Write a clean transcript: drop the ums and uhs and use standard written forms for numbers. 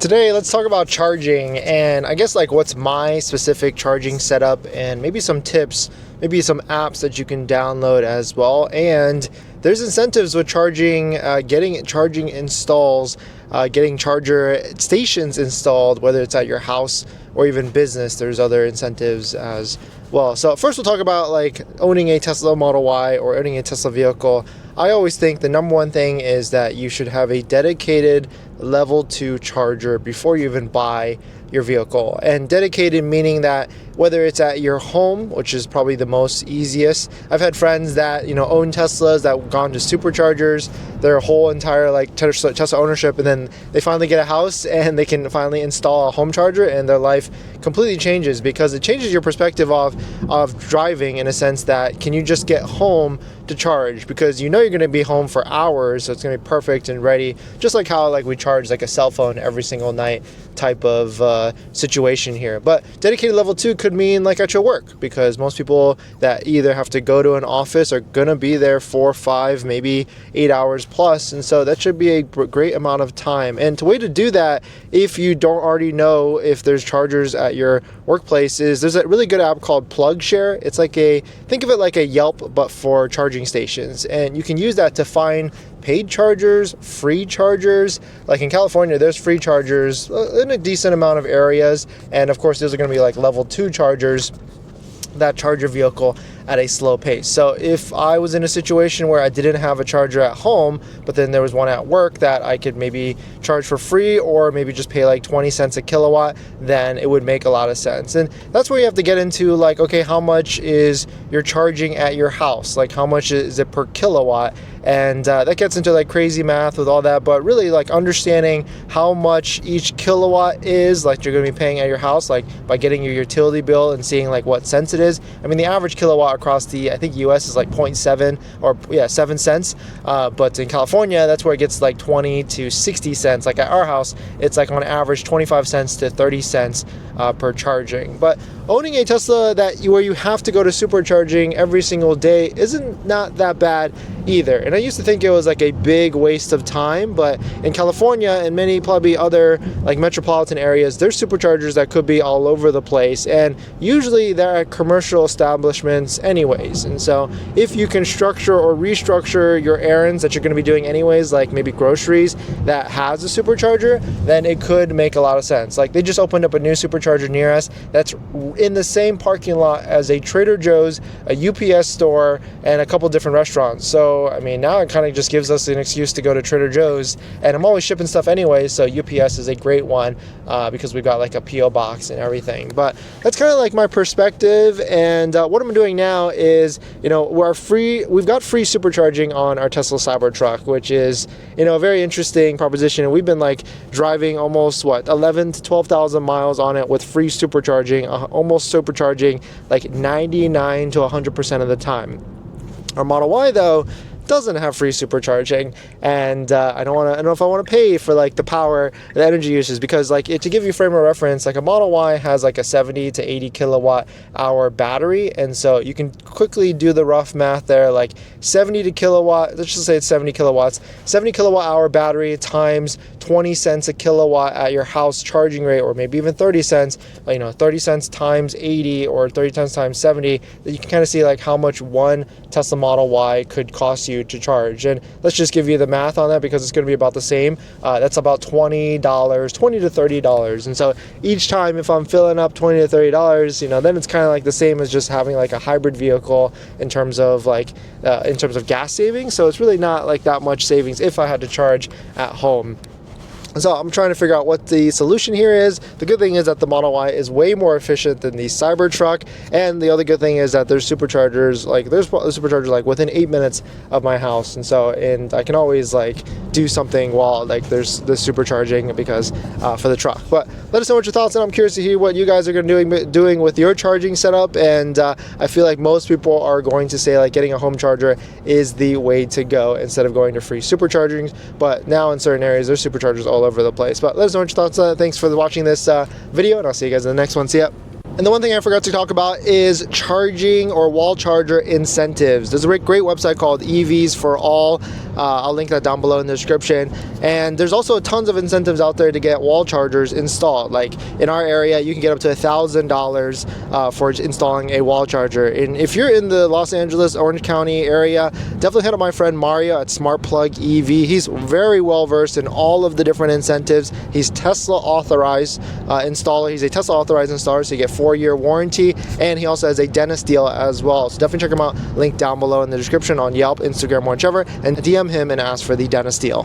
Today, let's talk about charging and I guess like what's my specific charging setup and maybe some tips, maybe some apps that you can download as well. And there's incentives with charging, getting charging installs, getting charger stations installed, whether it's at your house or even business. There's other incentives as well. So first we'll talk about like owning a Tesla Model Y or owning a Tesla vehicle. I always think the number one thing is that you should have a dedicated level 2 charger before you even buy your vehicle. And dedicated meaning that whether it's at your home, which is probably the most easiest. I've had friends that own Teslas that have gone to superchargers their whole entire like Tesla ownership, and then they finally get a house and they can finally install a home charger and their life completely changes, because it changes your perspective of driving, in a sense that can you just get home to charge, because you're going to be home for hours, so it's going to be perfect and ready, just like how like we charge like a cell phone every single night type of situation here. But dedicated level 2 could mean like at your work, because most people that either have to go to an office are gonna be there 4, 5, maybe 8 hours plus, and so that should be a great amount of time. And the way to do that, if you don't already know if there's chargers at your workplace, is there's a really good app called PlugShare. It's like think of it like a Yelp but for charging stations, and you can use that to find paid chargers, free chargers. Like in California, there's free chargers in a decent amount of areas, and of course those are going to be like level 2 chargers that charge your vehicle at a slow pace. So if I was in a situation where I didn't have a charger at home, but then there was one at work that I could maybe charge for free, or maybe just pay like 20 cents a kilowatt, then it would make a lot of sense. And that's where you have to get into like, okay, how much is your charging at your house? Like how much is it per kilowatt? And that gets into like crazy math with all that, but really like understanding how much each kilowatt is, like you're going to be paying at your house, like by getting your utility bill and seeing like what cents it is. I mean, the average kilowatt across the, I think US is like 0.7 or 7 cents. But in California, that's where it gets like 20 to 60 cents. Like at our house, it's like on average 25 cents to 30 cents per charging. But owning a Tesla where you have to go to supercharging every single day isn't not that bad either. And I used to think it was like a big waste of time, but in California and many probably other like metropolitan areas, there's superchargers that could be all over the place, and usually they're at commercial establishments anyways. And so if you can structure or restructure your errands that you're going to be doing anyways, like maybe groceries that has a supercharger, then it could make a lot of sense. Like they just opened up a new supercharger near us that's in the same parking lot as a Trader Joe's, a UPS store, and a couple different restaurants. So I mean, now it kind of just gives us an excuse to go to Trader Joe's, and I'm always shipping stuff anyway, so UPS is a great one because we've got like a PO box and everything. But that's kind of like my perspective. And what I'm doing now is, we've got free supercharging on our Tesla Cybertruck, which is a very interesting proposition. And we've been like driving almost 11 to 12,000 miles on it with free supercharging, almost supercharging like 99 to 100% of the time. Our Model Y though doesn't have free supercharging, and I don't know if I want to pay for like the power, the energy uses, because like to give you frame of reference, like a Model Y has like a 70 to 80 kilowatt hour battery, and so you can quickly do the rough math there. Like 70 to kilowatt, let's just say it's 70 kilowatts, 70 kilowatt hour battery times 20 cents a kilowatt at your house charging rate, or maybe even 30 cents, 30 cents times 80 or 30 cents times 70, that you can kind of see like how much one Tesla Model Y could cost you to charge. And let's just give you the math on that, because it's going to be about the same. That's about $20 to $30. And so each time if I'm filling up $20 to $30, then it's kind of like the same as just having like a hybrid vehicle in terms of gas savings. So it's really not like that much savings if I had to charge at home. So I'm trying to figure out what the solution here is. The good thing is that the Model Y is way more efficient than the Cybertruck, and the other good thing is that there's superchargers like within 8 minutes of my house, and I can always like do something while like there's the supercharging because for the truck. But let us know what your thoughts are. I'm curious to hear what you guys are going to be doing with your charging setup, and I feel like most people are going to say like getting a home charger is the way to go instead of going to free supercharging. But now in certain areas there's superchargers all over the place. But let us know what your thoughts are. Thanks for watching this video, and I'll see you guys in the next one. See ya. And the one thing I forgot to talk about is charging or wall charger incentives. There's a great website called EVs for All. I'll link that down below in the description. And there's also tons of incentives out there to get wall chargers installed. Like in our area, you can get up to $1,000 for installing a wall charger. And if you're in the Los Angeles, Orange County area, definitely hit up my friend Mario at Unplugged EV. He's very well versed in all of the different incentives. He's Tesla authorized installer. He's a Tesla authorized installer, so you get 4-year warranty, and he also has a dentist deal as well. So definitely check him out. Link down below in the description on Yelp, Instagram, or whichever, and DM him and ask for the dentist deal.